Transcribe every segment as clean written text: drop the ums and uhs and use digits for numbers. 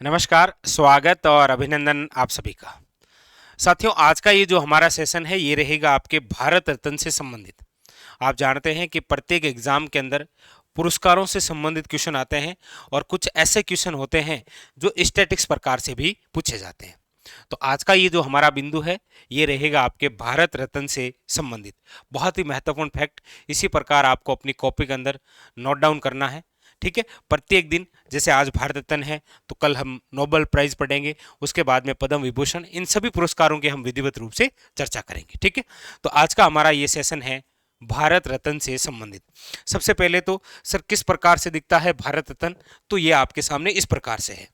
नमस्कार, स्वागत और अभिनंदन आप सभी का। साथियों, आज का ये जो हमारा सेशन है ये रहेगा आपके भारत रत्न से संबंधित। आप जानते हैं कि प्रत्येक एग्जाम के अंदर पुरस्कारों से संबंधित क्वेश्चन आते हैं और कुछ ऐसे क्वेश्चन होते हैं जो स्टैटिक्स प्रकार से भी पूछे जाते हैं। तो आज का ये जो हमारा बिंदु है ये रहेगा आपके भारत रत्न से संबंधित। बहुत ही महत्वपूर्ण फैक्ट, इसी प्रकार आपको अपनी कॉपी के अंदर नोट डाउन करना है। ठीक है, प्रत्येक दिन जैसे आज भारत रत्न है तो कल हम नोबेल प्राइज पढ़ेंगे, उसके बाद में पद्म विभूषण, इन सभी पुरस्कारों के हम विधिवत रूप से चर्चा करेंगे। ठीक है, तो आज का हमारा ये सेशन है भारत रत्न से संबंधित। सबसे पहले तो सर किस प्रकार से दिखता है भारत रत्न, तो ये आपके सामने इस प्रकार से है।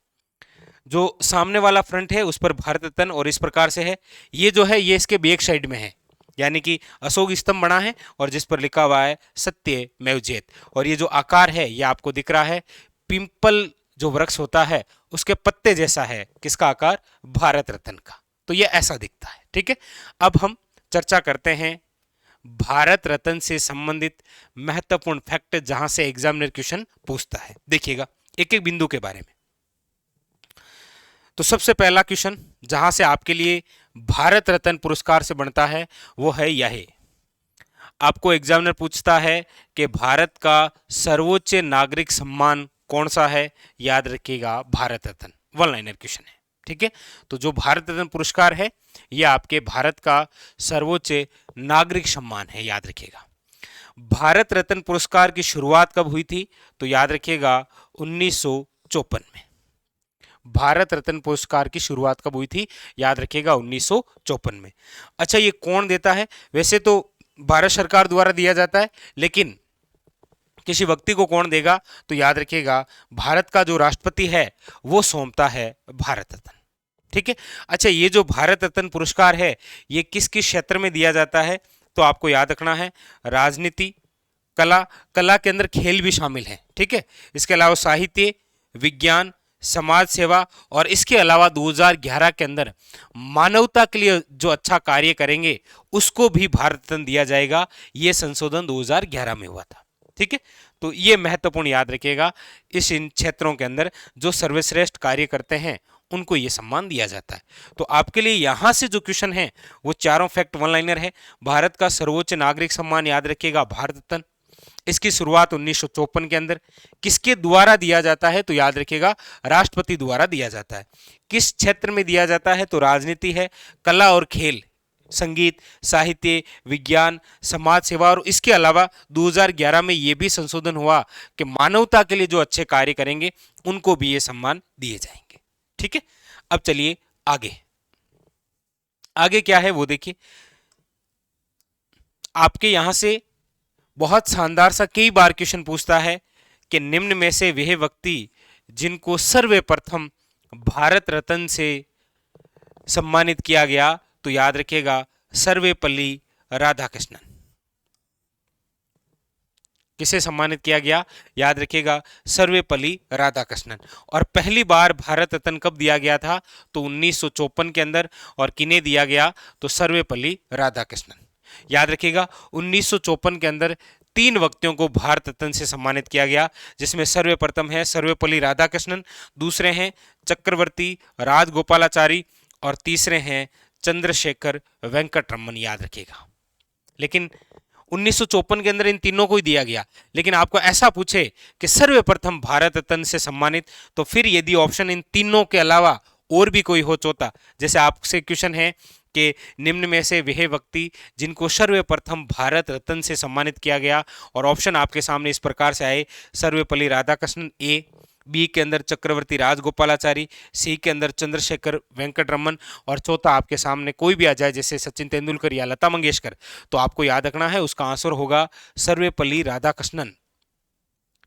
जो सामने वाला फ्रंट है उस पर भारत रत्न और इस प्रकार से है। ये जो है ये इसके बैक साइड में है, यानी कि अशोक स्तंभ बना है और जिस पर लिखा हुआ है सत्यमेव जयते। और ये जो आकार है ये आपको दिख रहा है, पिंपल जो वृक्ष होता है उसके पत्ते जैसा है। किसका आकार? भारत रत्न का। तो ये ऐसा दिखता है। ठीक है, अब हम चर्चा करते हैं भारत रत्न से संबंधित महत्वपूर्ण फैक्ट जहां से एग्जामिनर क्वेश्चन पूछता है। देखिएगा एक एक बिंदु के बारे में। तो सबसे पहला क्वेश्चन जहां से आपके लिए भारत रत्न पुरस्कार से बनता है वो है यह। आपको एग्जामिनर पूछता है कि भारत का सर्वोच्च नागरिक सम्मान कौन सा है? याद रखिएगा Bharat Ratna. One liner question है। ठीक है, तो जो भारत रत्न पुरस्कार है यह आपके भारत का सर्वोच्च नागरिक सम्मान है, याद रखिएगा। भारत रत्न पुरस्कार की शुरुआत कब हुई थी? तो याद रखिएगा 1954 में। भारत रत्न पुरस्कार की शुरुआत कब हुई थी? याद रखिएगा 1954 में। अच्छा, ये कौन देता है? वैसे तो भारत सरकार द्वारा दिया जाता है, लेकिन किसी व्यक्ति को कौन देगा? तो याद रखिएगा भारत का जो राष्ट्रपति है वो सौंपता है भारत रत्न। ठीक है, अच्छा ये जो भारत रत्न पुरस्कार है ये किस किस क्षेत्र में दिया जाता है? तो आपको याद रखना है राजनीति, कला, कला के अंदर खेल भी शामिल है। ठीक है, इसके अलावा साहित्य, विज्ञान, समाज सेवा, और इसके अलावा 2011 के अंदर मानवता के लिए जो अच्छा कार्य करेंगे उसको भी भारत रत्न दिया जाएगा। ये संशोधन 2011 में हुआ था। ठीक है, तो ये महत्वपूर्ण याद रखिएगा, इस इन क्षेत्रों के अंदर जो सर्वश्रेष्ठ कार्य करते हैं उनको ये सम्मान दिया जाता है। तो आपके लिए यहां से जो क्वेश्चन है वो चारों फैक्ट वन लाइनर है। भारत का सर्वोच्च नागरिक सम्मान याद रखिएगा भारत रत्न। इसकी शुरुआत 1954 के अंदर किसके द्वारा दिया जाता है? तो याद रखिएगा राष्ट्रपति द्वारा दिया जाता है। किस क्षेत्र में दिया जाता है? तो राजनीति है, कला और खेल, संगीत, साहित्य, विज्ञान, समाज सेवा, और इसके अलावा 2011 में यह भी संशोधन हुआ कि मानवता के लिए जो अच्छे कार्य करेंगे उनको भी ये सम्मान दिए जाएंगे। ठीक है, अब चलिए आगे। आगे क्या है वो देखिए। आपके यहां से बहुत शानदार सा कई बार क्वेश्चन पूछता है कि निम्न में से वह व्यक्ति जिनको सर्वप्रथम भारत रत्न से सम्मानित किया गया, तो याद रखिएगा सर्वपल्ली राधाकृष्णन। किसे सम्मानित किया गया? याद रखिएगा सर्वपल्ली राधाकृष्णन। और पहली बार भारत रत्न कब दिया गया था? तो 1954 के अंदर। और किन्हें दिया गया? तो सर्वपल्ली राधाकृष्णन। याद रखिएगा 1954 के अंदर 3 व्यक्तियों को भारत रत्न से सम्मानित किया गया, जिसमें सर्वप्रथम है सर्वपल्ली राधाकृष्णन, दूसरे हैं चक्रवर्ती राजगोपालाचारी, और तीसरे हैं चंद्रशेखर वेंकट रमन। याद रखिएगा, लेकिन 1954 के अंदर इन तीनों को ही दिया गया। लेकिन आपको ऐसा पूछे कि सर्वप्रथम भारत रत्न से सम्मानित, तो फिर यदि ऑप्शन इन तीनों के अलावा और भी कोई हो चौथा, जैसे आपसे क्वेश्चन है कि निम्न में से वह व्यक्ति जिनको सर्वप्रथम भारत रत्न से सम्मानित किया गया, और ऑप्शन आपके सामने इस प्रकार से आए सर्वपल्ली राधाकृष्णन ए, बी के अंदर चक्रवर्ती राजगोपालाचारी, सी के अंदर चंद्रशेखर वेंकट रमन, और चौथा आपके सामने कोई भी आ जाए जैसे सचिन तेंदुलकर या लता मंगेशकर, तो आपको याद रखना है उसका आंसर होगा सर्वपल्ली राधाकृष्णन।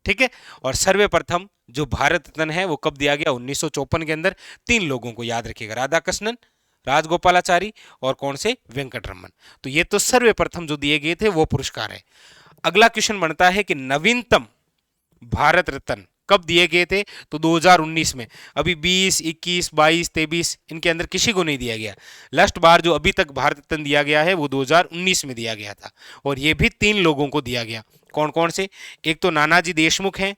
ठीक है, और सर्वप्रथम जो भारत रत्न है वो कब दिया गया? 1954 के अंदर 3 लोगों को, याद रखिएगा राधाकृष्णन, राजगोपालाचारी और कौन से? वेंकट रमन। तो ये तो सर्वप्रथम जो दिए गए थे वो पुरस्कार है। अगला क्वेश्चन बनता है कि नवीनतम भारत रत्न कब दिए गए थे? तो 2019 में। अभी 20, 21, 22, 23 इनके अंदर किसी को नहीं दिया गया। लास्ट बार जो अभी तक भारत रत्न दिया गया है वो 2019 में दिया गया था, और ये भी 3 लोगों को दिया गया। कौन कौन से? एक तो नानाजी देशमुख हैं,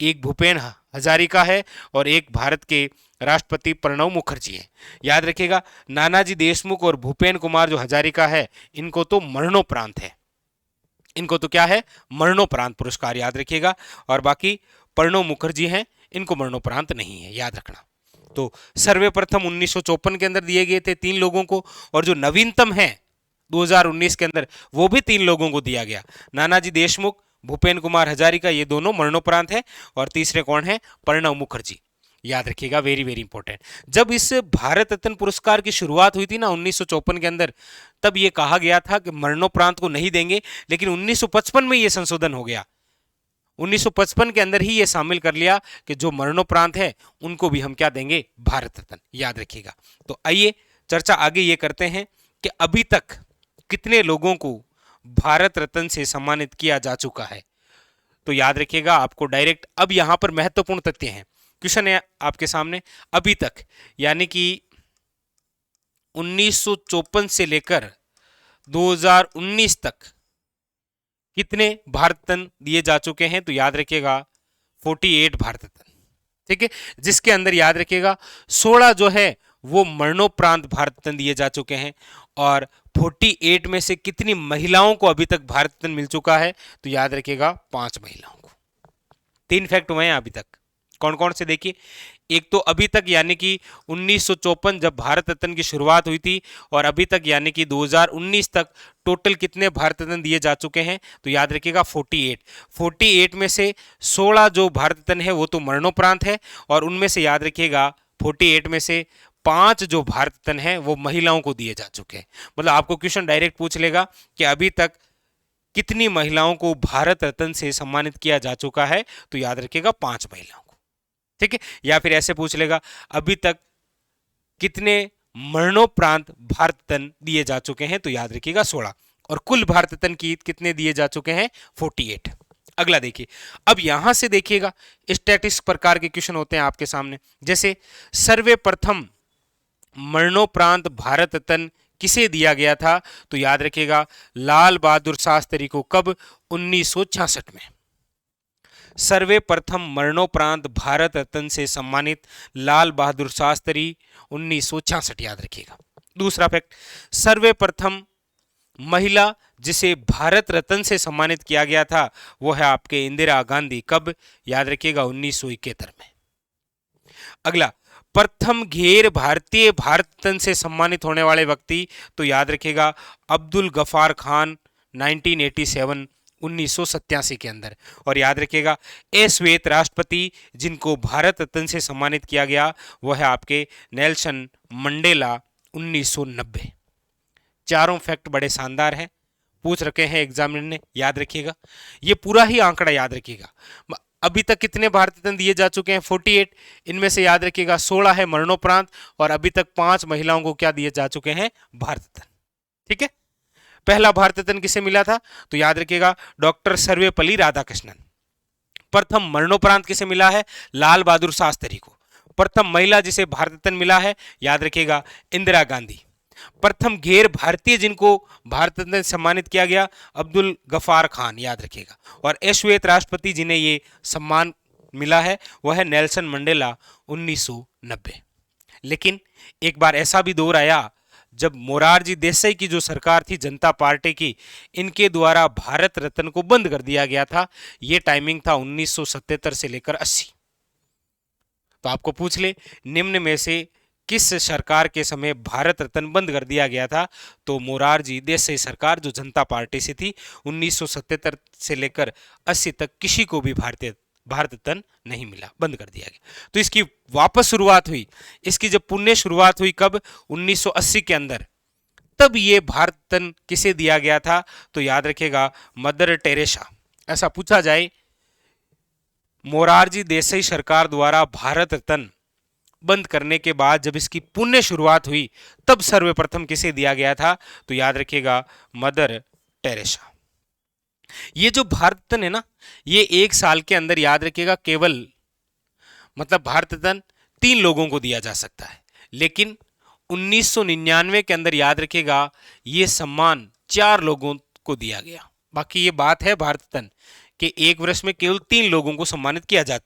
एक भूपेन हजारिका है और एक भारत के राष्ट्रपति प्रणब मुखर्जी हैं। याद रखिएगा, नानाजी देशमुख और भूपेन कुमार जो हजारिका है, इनको तो मरणोपरांत है, इनको तो क्या है, मरणोपरांत पुरस्कार, याद रखिएगा। और बाकी प्रणब मुखर्जी हैं, इनको मरणोपरांत नहीं है, याद रखना। तो सर्वप्रथम 1954 के अंदर दिए गए थे 3 लोगों को, और जो नवीनतम है 2019 के अंदर, वो भी 3 लोगों को दिया गया। नानाजी देशमुख, भूपेन कुमार हजारिका, ये दोनों मरणोपरांत है, और तीसरे कौन है, प्रणब मुखर्जी। याद रखिएगा, वेरी वेरी इंपॉर्टेंट। जब इस भारत रत्न पुरस्कार की शुरुआत हुई थी ना 1954 के अंदर, तब ये कहा गया था कि मरणोपरांत को नहीं देंगे, लेकिन 1955 में ये संशोधन हो गया। 1955 के अंदर ही ये शामिल कर लिया कि जो मरणोपरांत है उनको भी हम क्या देंगे, भारत रत्न, याद रखिएगा। तो आइए चर्चा आगे ये करते हैं कि अभी तक कितने लोगों को भारत रत्न से सम्मानित किया जा चुका है। तो याद रखिएगा, आपको डायरेक्ट अब यहां पर महत्वपूर्ण तथ्य हैं, क्वेश्चन है आपके सामने। अभी तक यानी कि 1954 से लेकर 2019 तक कितने भारत रत्न दिए जा चुके हैं, तो याद रखिएगा 48 भारत रत्न, ठीक है, जिसके अंदर याद रखिएगा 16 जो है वो मरणोपरांत भारत रत्न दिए जा चुके हैं। और 48 में से कितनी महिलाओं को अभी तक भारत रत्न मिल चुका है, तो याद रखिएगा 5 महिलाओं को। 3 फैक्ट हुए हैं अभी तक, कौन कौन से देखिए। एक तो अभी तक यानी कि 1954 जब भारत रत्न की शुरुआत हुई थी, और अभी तक यानी कि 2019 तक टोटल कितने भारत रत्न दिए जा चुके हैं, तो याद रखिएगा 48 में से 16 जो भारत रत्न है वो तो मरणोपरांत है, और उनमें से याद रखिएगा 48 में से 5 जो भारत रत्न है वो महिलाओं को दिए जा चुके हैं। मतलब आपको क्वेश्चन डायरेक्ट पूछ लेगा कि अभी तक कितनी महिलाओं को भारत रत्न से सम्मानित किया जा चुका है, तो याद रखिएगा 5 महिलाओं को, ठीक है। या फिर ऐसे पूछ लेगा अभी तक कितने मरणोपरांत भारत रत्न दिए जा चुके हैं, तो याद रखिएगा 16, और कुल भारत रत्न की कितने दिए जा चुके हैं, 48। अगला देखिए, अब यहां से देखिएगा स्टैटिस्टिक्स प्रकार के क्वेश्चन होते हैं आपके सामने, जैसे सर्वप्रथम मरणोपरांत भारत रत्न किसे दिया गया था, तो याद रखिएगा लाल बहादुर शास्त्री को। कब, 1966 में। सर्वप्रथम मरणोपरांत भारत रत्न से सम्मानित लाल बहादुर शास्त्री 1966, याद रखिएगा। दूसरा फैक्ट, सर्वप्रथम महिला जिसे भारत रत्न से सम्मानित किया गया था वो है आपके इंदिरा गांधी। कब, याद रखिएगा 1971 में। अगला, प्रथम घेर भारतीय भारत रत्न से सम्मानित होने वाले व्यक्ति, तो याद रखिएगा अब्दुल गफार खान 1987 1987 के अंदर। और याद रखिएगा श्वेत राष्ट्रपति जिनको भारत रत्न से सम्मानित किया गया वो है आपके नेल्सन मंडेला 1990। चारों फैक्ट बड़े शानदार हैं, पूछ रखे हैं एग्जामिनर ने, याद रखिएगा। ये पूरा ही आंकड़ा याद रखिएगा। अभी तक कितने भारत रत्न दिए जा चुके हैं, 48, इनमें से याद रखिएगा 16 है मरणोपरांत, और अभी तक 5 महिलाओं को क्या दिए जा चुके हैं, भारत रत्न, ठीक है। पहला भारत रत्न किसे मिला था, तो याद रखिएगा डॉक्टर सर्वपल्ली राधाकृष्णन। प्रथम मरणोपरांत किसे मिला है, लाल बहादुर शास्त्री को। प्रथम महिला जिसे भारत रत्न मिला है, याद रखिएगा इंदिरा गांधी। प्रथम गैर भारतीय जिनको भारत रत्न सम्मानित किया गया, अब्दुल गफार खान, याद रखिएगा। और श्वेत राष्ट्रपति जिन्हें ये सम्मान मिला है वह है नेल्सन मंडेला 1990। लेकिन एक बार ऐसा भी दौर आया जब मोरारजी देसाई की जो सरकार थी जनता पार्टी की, इनके द्वारा भारत रत्न को बंद कर दिया गया था। यह टाइमिंग था 1977 से लेकर 80। तो आपको पूछ ले निम्न में से किस सरकार के समय भारत रत्न बंद कर दिया गया था, तो मोरारजी देसाई सरकार जो जनता पार्टी से थी 1977 से लेकर 80 तक किसी को भी भारत रत्न नहीं मिला, बंद कर दिया गया। तो इसकी वापस शुरुआत हुई, इसकी जब पुण्य शुरुआत हुई कब, 1980 के अंदर, तब ये भारत रत्न किसे दिया गया था, तो याद रखिएगा मदर टेरेसा। ऐसा पूछा जाए मोरारजी देसाई सरकार द्वारा भारत रत्न बंद करने के बाद जब इसकी पुण्य शुरुआत हुई तब सर्वप्रथम किसे दिया गया था, तो याद रखिएगा मदर टेरेसा। ये जो भारत रत्न है ना, ये 1 साल के अंदर याद रखिएगा केवल मतलब भारत रत्न 3 लोगों को दिया जा सकता है, लेकिन 1999 के अंदर याद रखिएगा ये सम्मान 4 लोगों को दिया गया। बाकी ये बात है भारत रत्न के 1 वर्ष में केवल 3 लोगों को सम्मानित किया जा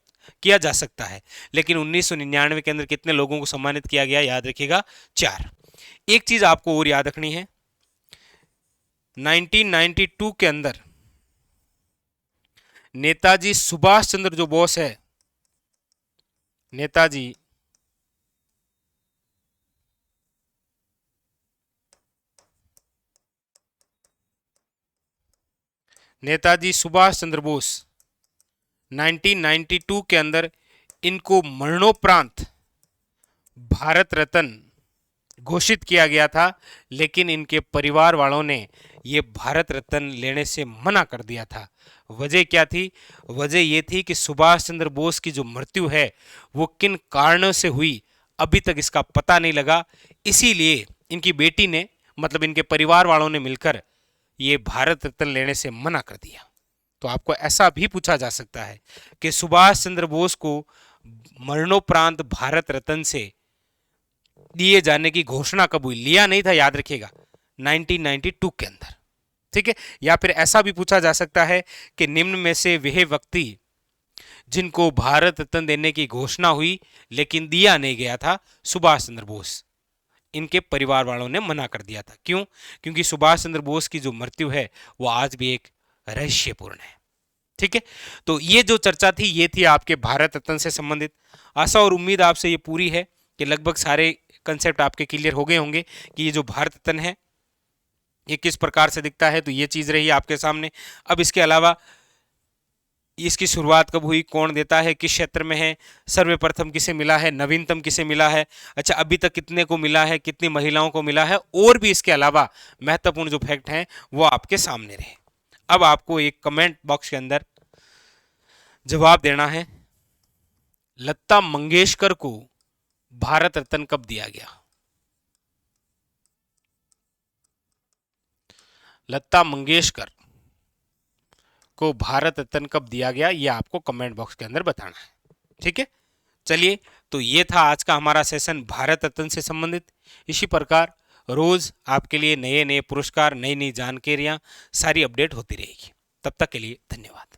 किया जा सकता है। लेकिन 1999 के अंदर कितने लोगों को सम्मानित किया गया, याद रखिएगा 4। एक चीज आपको और याद रखनी है, 1992 के अंदर नेताजी सुभाष चंद्र जो बोस है, नेताजी सुभाष चंद्र बोस 1992 के अंदर इनको मरणोपरांत भारत रत्न घोषित किया गया था, लेकिन इनके परिवार वालों ने ये भारत रत्न लेने से मना कर दिया था। वजह क्या थी? वजह ये थी कि सुभाष चंद्र बोस की जो मृत्यु है वो किन कारणों से हुई अभी तक इसका पता नहीं लगा। इसीलिए इनकी बेटी ने, मतलब इनके परिवार वालों ने मिलकर ये भारत रत्न लेने से मना कर दिया। तो आपको ऐसा भी पूछा जा सकता है कि सुभाष चंद्र बोस को मरणोपरांत भारत रत्न से दिए जाने की घोषणा कब हुई? लिया नहीं था, याद रखिएगा 1992 के अंदर, ठीक है। या फिर ऐसा भी पूछा जा सकता है कि निम्न में से वह व्यक्ति जिनको भारत रत्न देने की घोषणा हुई लेकिन दिया नहीं गया था, सुभाष चंद्र बोस, इनके परिवार वालों ने मना कर दिया था। क्यों? क्योंकि सुभाष चंद्र बोस की जो मृत्यु है वो आज भी एक रहस्यपूर्ण है, ठीक है। तो ये जो चर्चा थी ये थी आपके भारत रत्न से संबंधित। आशा और उम्मीद आपसे ये पूरी है कि लगभग सारे कंसेप्ट आपके क्लियर हो गए होंगे कि ये जो भारत रत्न है ये किस प्रकार से दिखता है। तो ये चीज रही आपके सामने। अब इसके अलावा इसकी शुरुआत कब हुई, कौन देता है, किस क्षेत्र में है, सर्वप्रथम किसे मिला है, नवीनतम किसे मिला है, अच्छा अभी तक कितने को मिला है, कितनी महिलाओं को मिला है, और भी इसके अलावा महत्वपूर्ण जो फैक्ट हैं वो आपके सामने रहे। अब आपको एक कमेंट बॉक्स के अंदर जवाब देना है, लता मंगेशकर को भारत रत्न कब दिया गया? लता मंगेशकर को भारत रत्न कब दिया गया, ये आपको कमेंट बॉक्स के अंदर बताना है, ठीक है। चलिए, तो ये था आज का हमारा सेशन भारत रत्न से संबंधित। इसी प्रकार रोज आपके लिए नए नए पुरस्कार, नई नई जानकारियां सारी अपडेट होती रहेगी। तब तक के लिए धन्यवाद।